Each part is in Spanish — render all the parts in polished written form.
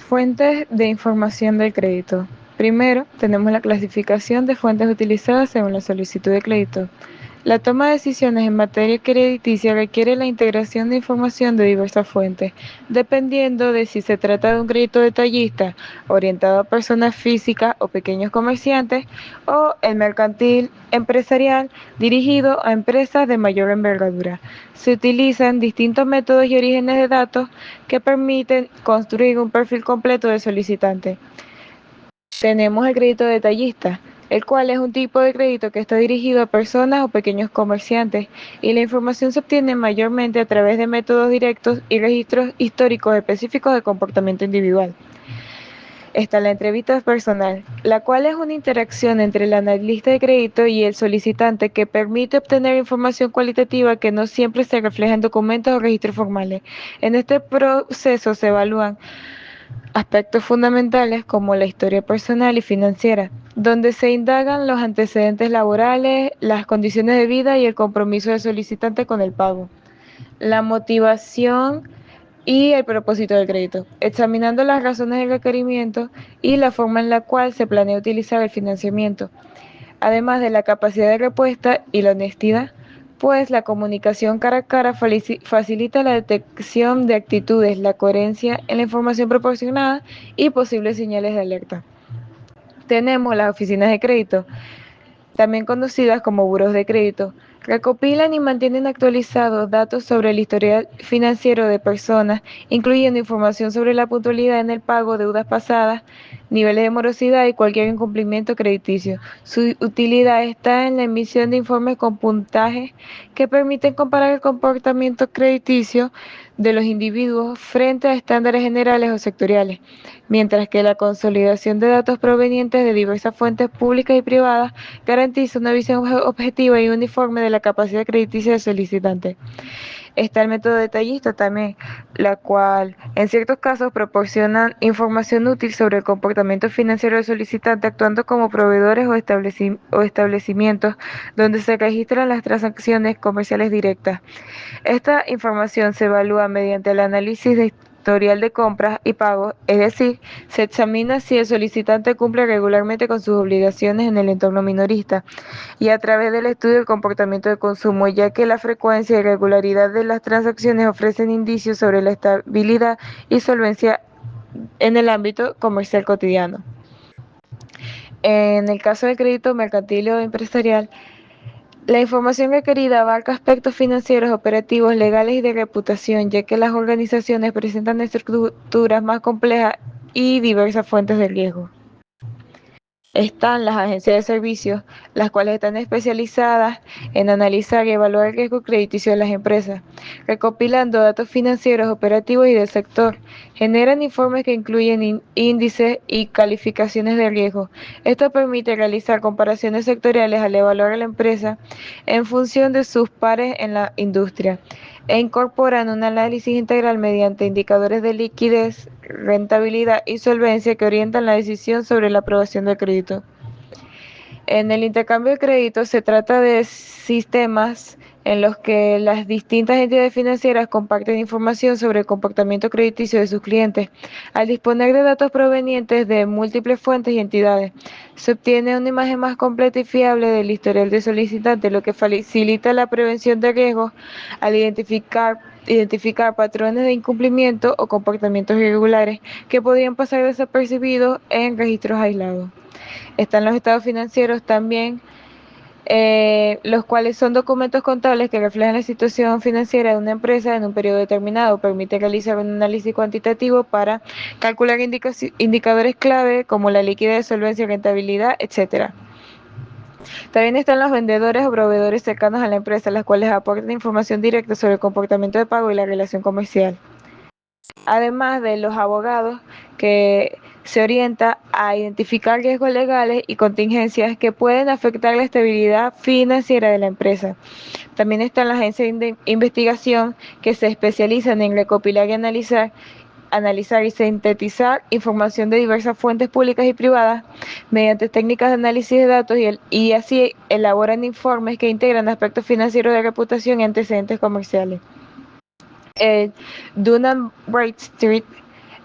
Fuentes de información del crédito. Primero, tenemos la clasificación de fuentes utilizadas según la solicitud de crédito. La toma de decisiones en materia crediticia requiere la integración de información de diversas fuentes, dependiendo de si se trata de un crédito detallista orientado a personas físicas o pequeños comerciantes, o el mercantil empresarial dirigido a empresas de mayor envergadura. Se utilizan distintos métodos y orígenes de datos que permiten construir un perfil completo del solicitante. Tenemos el crédito detallista, el cual es un tipo de crédito que está dirigido a personas o pequeños comerciantes, y la información se obtiene mayormente a través de métodos directos y registros históricos específicos de comportamiento individual. Está la entrevista personal, la cual es una interacción entre el analista de crédito y el solicitante que permite obtener información cualitativa que no siempre se refleja en documentos o registros formales. En este proceso se evalúan aspectos fundamentales como la historia personal y financiera, donde se indagan los antecedentes laborales, las condiciones de vida y el compromiso del solicitante con el pago. La motivación y el propósito del crédito, examinando las razones del requerimiento y la forma en la cual se planea utilizar el financiamiento, además de la capacidad de respuesta y la honestidad, pues la comunicación cara a cara facilita la detección de actitudes, la coherencia en la información proporcionada y posibles señales de alerta. Tenemos las oficinas de crédito, también conocidas como buros de crédito, recopilan y mantienen actualizados datos sobre el historial financiero de personas, incluyendo información sobre la puntualidad en el pago, deudas pasadas, niveles de morosidad y cualquier incumplimiento crediticio. Su utilidad está en la emisión de informes con puntajes que permiten comparar el comportamiento crediticio de los individuos frente a estándares generales o sectoriales, mientras que la consolidación de datos provenientes de diversas fuentes públicas y privadas garantiza una visión objetiva y uniforme de la capacidad crediticia del solicitante. Está el método detallista también, la cual en ciertos casos proporciona información útil sobre el comportamiento financiero del solicitante, actuando como proveedores o establecimientos donde se registran las transacciones comerciales directas. Esta información se evalúa mediante el análisis de historial de compras y pagos, es decir, se examina si el solicitante cumple regularmente con sus obligaciones en el entorno minorista, y a través del estudio del comportamiento de consumo, ya que la frecuencia y regularidad de las transacciones ofrecen indicios sobre la estabilidad y solvencia en el ámbito comercial cotidiano. En el caso del crédito mercantil o empresarial, la información requerida abarca aspectos financieros, operativos, legales y de reputación, ya que las organizaciones presentan estructuras más complejas y diversas fuentes de riesgo. Están las agencias de servicios, las cuales están especializadas en analizar y evaluar el riesgo crediticio de las empresas, recopilando datos financieros, operativos y del sector. Generan informes que incluyen índices y calificaciones de riesgo. Esto permite realizar comparaciones sectoriales al evaluar a la empresa en función de sus pares en la industria, e incorporan un análisis integral mediante indicadores de liquidez, rentabilidad y solvencia que orientan la decisión sobre la aprobación del crédito. En el intercambio de créditos se trata de sistemas en los que las distintas entidades financieras comparten información sobre el comportamiento crediticio de sus clientes. Al disponer de datos provenientes de múltiples fuentes y entidades, se obtiene una imagen más completa y fiable del historial del solicitante, lo que facilita la prevención de riesgos al identificar patrones de incumplimiento o comportamientos irregulares que podrían pasar desapercibidos en registros aislados. Están los estados financieros también, los cuales son documentos contables que reflejan la situación financiera de una empresa en un periodo determinado. Permite realizar un análisis cuantitativo para calcular indicadores clave como la liquidez, solvencia, rentabilidad, etc. También están los vendedores o proveedores cercanos a la empresa, las cuales aportan información directa sobre el comportamiento de pago y la relación comercial. Además de los abogados, que se orienta a identificar riesgos legales y contingencias que pueden afectar la estabilidad financiera de la empresa. También están las agencias de investigación, que se especializan en recopilar y analizar y sintetizar información de diversas fuentes públicas y privadas mediante técnicas de análisis de datos, y así elaboran informes que integran aspectos financieros de reputación y antecedentes comerciales. Dun & Bradstreet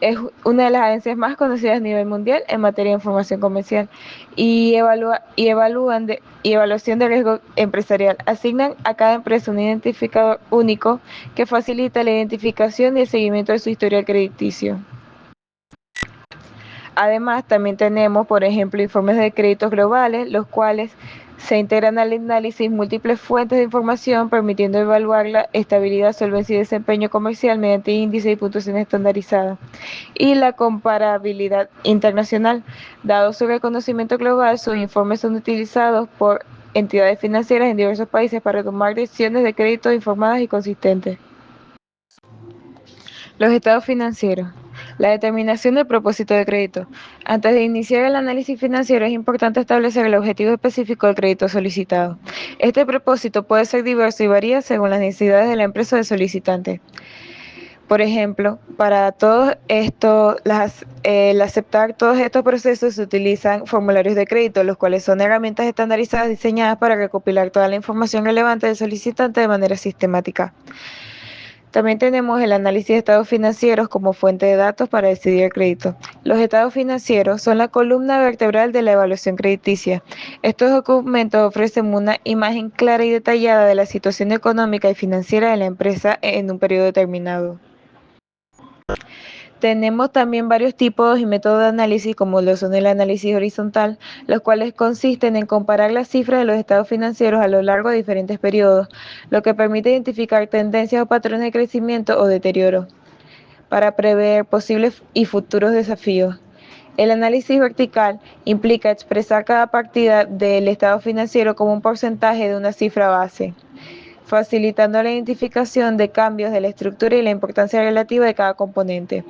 es una de las agencias más conocidas a nivel mundial en materia de información comercial y evaluación de riesgo empresarial. Asignan a cada empresa un identificador único que facilita la identificación y el seguimiento de su historial crediticio. Además, también tenemos, por ejemplo, informes de créditos globales, los cuales se integran al análisis múltiples fuentes de información, permitiendo evaluar la estabilidad, solvencia y desempeño comercial mediante índices y puntuación estandarizadas. Y la comparabilidad internacional. Dado su reconocimiento global, sus informes son utilizados por entidades financieras en diversos países para tomar decisiones de crédito informadas y consistentes. Los estados financieros. La determinación del propósito de crédito. Antes de iniciar el análisis financiero es importante establecer el objetivo específico del crédito solicitado. Este propósito puede ser diverso y varía según las necesidades de la empresa o del solicitante. Por ejemplo, para todo esto, el aceptar todos estos procesos se utilizan formularios de crédito, los cuales son herramientas estandarizadas diseñadas para recopilar toda la información relevante del solicitante de manera sistemática. También tenemos el análisis de estados financieros como fuente de datos para decidir el crédito. Los estados financieros son la columna vertebral de la evaluación crediticia. Estos documentos ofrecen una imagen clara y detallada de la situación económica y financiera de la empresa en un periodo determinado. Tenemos también varios tipos y métodos de análisis, como lo son el análisis horizontal, los cuales consisten en comparar las cifras de los estados financieros a lo largo de diferentes periodos, lo que permite identificar tendencias o patrones de crecimiento o deterioro, para prever posibles y futuros desafíos. El análisis vertical implica expresar cada partida del estado financiero como un porcentaje de una cifra base, facilitando la identificación de cambios de la estructura y la importancia relativa de cada componente.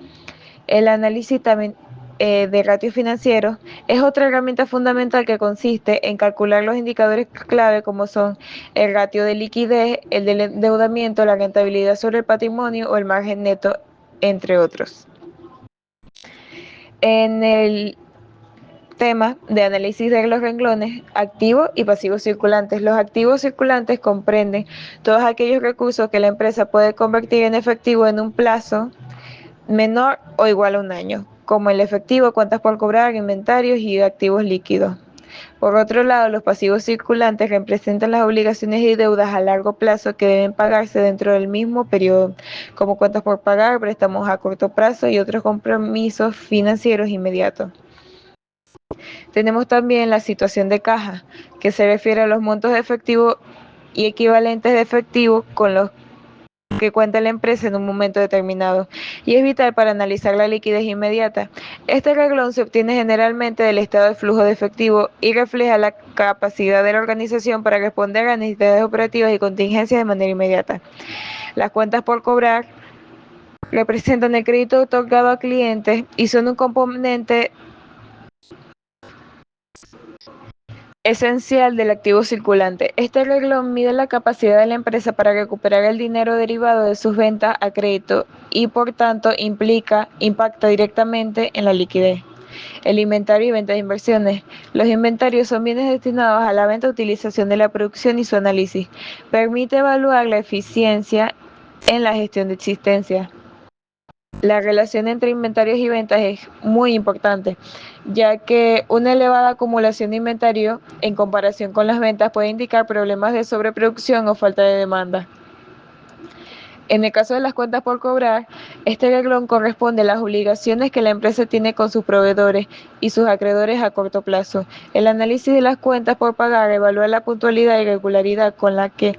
El análisis también de ratios financieros es otra herramienta fundamental que consiste en calcular los indicadores clave como son el ratio de liquidez, el del endeudamiento, la rentabilidad sobre el patrimonio o el margen neto, entre otros. En el tema de análisis de los renglones activos y pasivos circulantes. Los activos circulantes comprenden todos aquellos recursos que la empresa puede convertir en efectivo en un plazo menor o igual a un año, como el efectivo, cuentas por cobrar, inventarios y activos líquidos. Por otro lado, los pasivos circulantes representan las obligaciones y deudas a largo plazo que deben pagarse dentro del mismo periodo, como cuentas por pagar, préstamos a corto plazo y otros compromisos financieros inmediatos. Tenemos también la situación de caja, que se refiere a los montos de efectivo y equivalentes de efectivo con los que cuenta la empresa en un momento determinado, y es vital para analizar la liquidez inmediata. Este renglón se obtiene generalmente del estado de flujo de efectivo y refleja la capacidad de la organización para responder a necesidades operativas y contingencias de manera inmediata. Las cuentas por cobrar representan el crédito otorgado a clientes y son un componente esencial del activo circulante. Este renglón mide la capacidad de la empresa para recuperar el dinero derivado de sus ventas a crédito y por tanto impacta directamente en la liquidez. El inventario y venta de inversiones. Los inventarios son bienes destinados a la venta, utilización de la producción y su análisis. Permite evaluar la eficiencia en la gestión de existencia. La relación entre inventarios y ventas es muy importante, ya que una elevada acumulación de inventario en comparación con las ventas puede indicar problemas de sobreproducción o falta de demanda. En el caso de las cuentas por cobrar, este renglón corresponde a las obligaciones que la empresa tiene con sus proveedores y sus acreedores a corto plazo. El análisis de las cuentas por pagar evalúa la puntualidad y regularidad con la que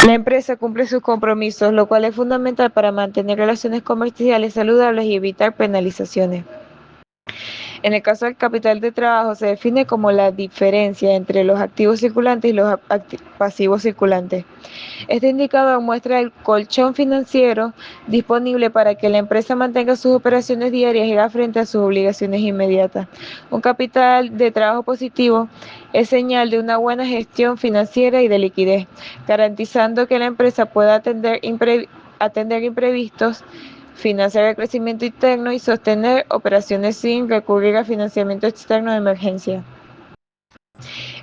la empresa cumple sus compromisos, lo cual es fundamental para mantener relaciones comerciales saludables y evitar penalizaciones. En el caso del capital de trabajo, se define como la diferencia entre los activos circulantes y los pasivos circulantes. Este indicador muestra el colchón financiero disponible para que la empresa mantenga sus operaciones diarias y haga frente a sus obligaciones inmediatas. Un capital de trabajo positivo es señal de una buena gestión financiera y de liquidez, garantizando que la empresa pueda atender imprevistos, financiar el crecimiento interno y sostener operaciones sin recurrir a financiamiento externo de emergencia.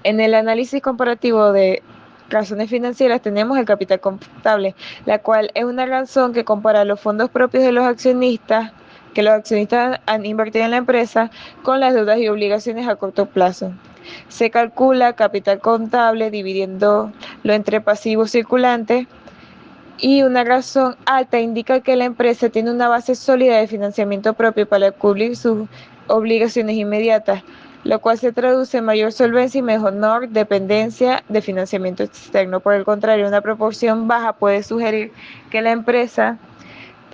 En el análisis comparativo de razones financieras tenemos el capital contable, la cual es una razón que compara los fondos propios de los accionistas que los accionistas han invertido en la empresa con las deudas y obligaciones a corto plazo. Se calcula capital contable dividiéndolo entre pasivos circulantes y una razón alta indica que la empresa tiene una base sólida de financiamiento propio para cubrir sus obligaciones inmediatas, lo cual se traduce en mayor solvencia y menor dependencia de financiamiento externo. Por el contrario, una proporción baja puede sugerir que la empresa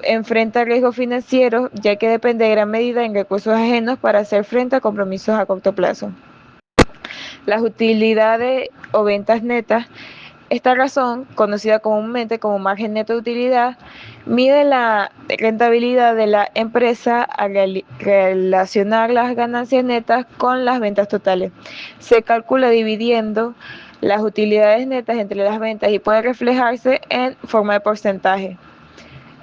enfrenta riesgos financieros, ya que depende de gran medida en recursos ajenos para hacer frente a compromisos a corto plazo. Las utilidades o ventas netas. Esta razón, conocida comúnmente como margen neto de utilidad, mide la rentabilidad de la empresa al relacionar las ganancias netas con las ventas totales. Se calcula dividiendo las utilidades netas entre las ventas y puede reflejarse en forma de porcentaje.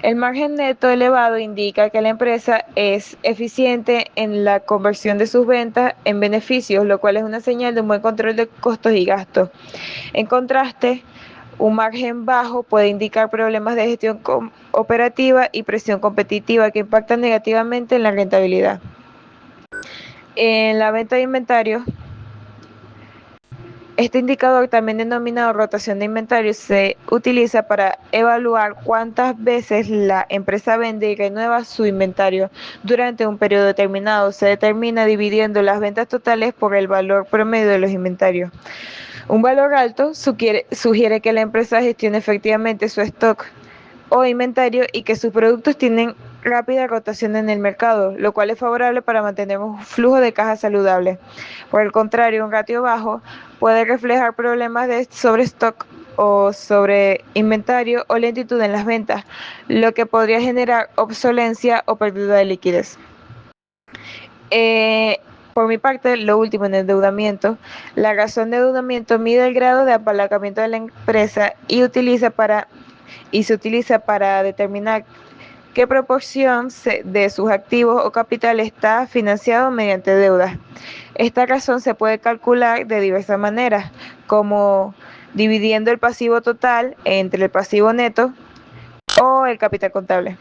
El margen neto elevado indica que la empresa es eficiente en la conversión de sus ventas en beneficios, lo cual es una señal de un buen control de costos y gastos. En contraste, un margen bajo puede indicar problemas de gestión operativa y presión competitiva que impactan negativamente en la rentabilidad. En la venta de inventarios, este indicador, también denominado rotación de inventario, se utiliza para evaluar cuántas veces la empresa vende y renueva su inventario durante un periodo determinado. Se determina dividiendo las ventas totales por el valor promedio de los inventarios. Un valor alto sugiere que la empresa gestiona efectivamente su stock o inventario y que sus productos tienen rápida rotación en el mercado, lo cual es favorable para mantener un flujo de caja saludable. Por el contrario, un ratio bajo puede reflejar problemas de sobrestock o sobre inventario o lentitud en las ventas, lo que podría generar obsolencia o pérdida de liquidez. Por mi parte, lo último en endeudamiento, la razón de endeudamiento mide el grado de apalancamiento de la empresa y se utiliza para determinar qué proporción de sus activos o capital está financiado mediante deudas. Esta razón se puede calcular de diversas maneras, como dividiendo el pasivo total entre el pasivo neto o el capital contable.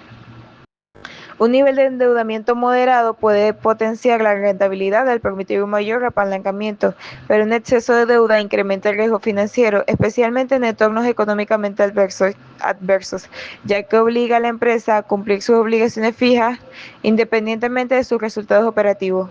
Un nivel de endeudamiento moderado puede potenciar la rentabilidad al permitir un mayor apalancamiento, pero un exceso de deuda incrementa el riesgo financiero, especialmente en entornos económicamente adversos, ya que obliga a la empresa a cumplir sus obligaciones fijas independientemente de sus resultados operativos.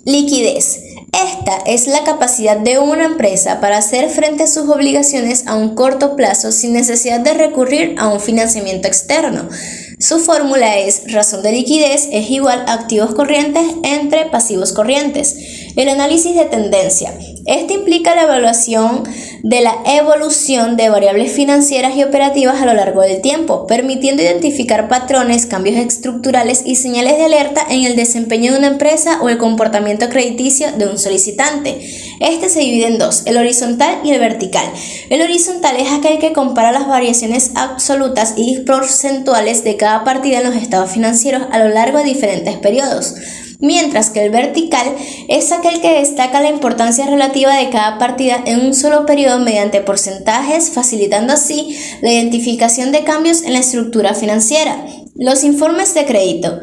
Liquidez. Esta es la capacidad de una empresa para hacer frente a sus obligaciones a un corto plazo sin necesidad de recurrir a un financiamiento externo. Su fórmula es razón de liquidez es igual a activos corrientes entre pasivos corrientes. El análisis de tendencia. Este implica la evaluación de la evolución de variables financieras y operativas a lo largo del tiempo, permitiendo identificar patrones, cambios estructurales y señales de alerta en el desempeño de una empresa o el comportamiento crediticio de un solicitante. Este se divide en dos, el horizontal y el vertical. El horizontal es aquel que compara las variaciones absolutas y porcentuales de cada partida en los estados financieros a lo largo de diferentes periodos, mientras que el vertical es aquel que destaca la importancia relativa de cada partida en un solo periodo mediante porcentajes, facilitando así la identificación de cambios en la estructura financiera. Los informes de crédito.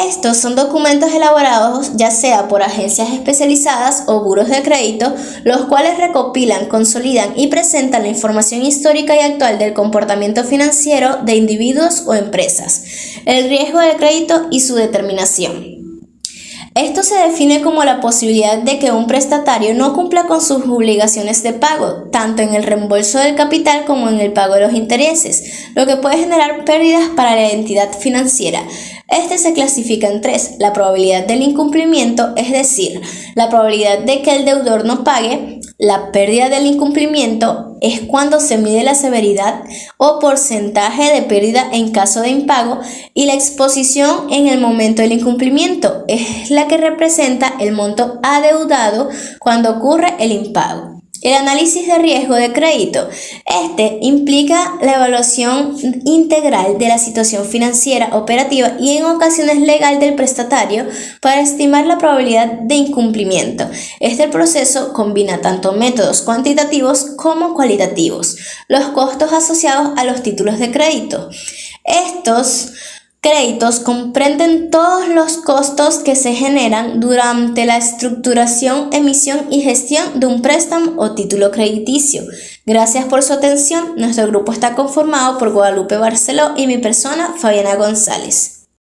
Estos son documentos elaborados ya sea por agencias especializadas o buros de crédito, los cuales recopilan, consolidan y presentan la información histórica y actual del comportamiento financiero de individuos o empresas, el riesgo del crédito y su determinación. Esto se define como la posibilidad de que un prestatario no cumpla con sus obligaciones de pago, tanto en el reembolso del capital como en el pago de los intereses, lo que puede generar pérdidas para la entidad financiera. Este se clasifica en tres: la probabilidad del incumplimiento, es decir, la probabilidad de que el deudor no pague. La pérdida del incumplimiento es cuando se mide la severidad o porcentaje de pérdida en caso de impago, y la exposición en el momento del incumplimiento es la que representa el monto adeudado cuando ocurre el impago. El análisis de riesgo de crédito. Este implica la evaluación integral de la situación financiera, operativa y en ocasiones legal del prestatario para estimar la probabilidad de incumplimiento. Este proceso combina tanto métodos cuantitativos como cualitativos. Los costos asociados a los títulos de crédito. Estos Créditos comprenden todos los costos que se generan durante la estructuración, emisión y gestión de un préstamo o título crediticio. Gracias por su atención. Nuestro grupo está conformado por Guadalupe Barceló y mi persona, Fabiana González.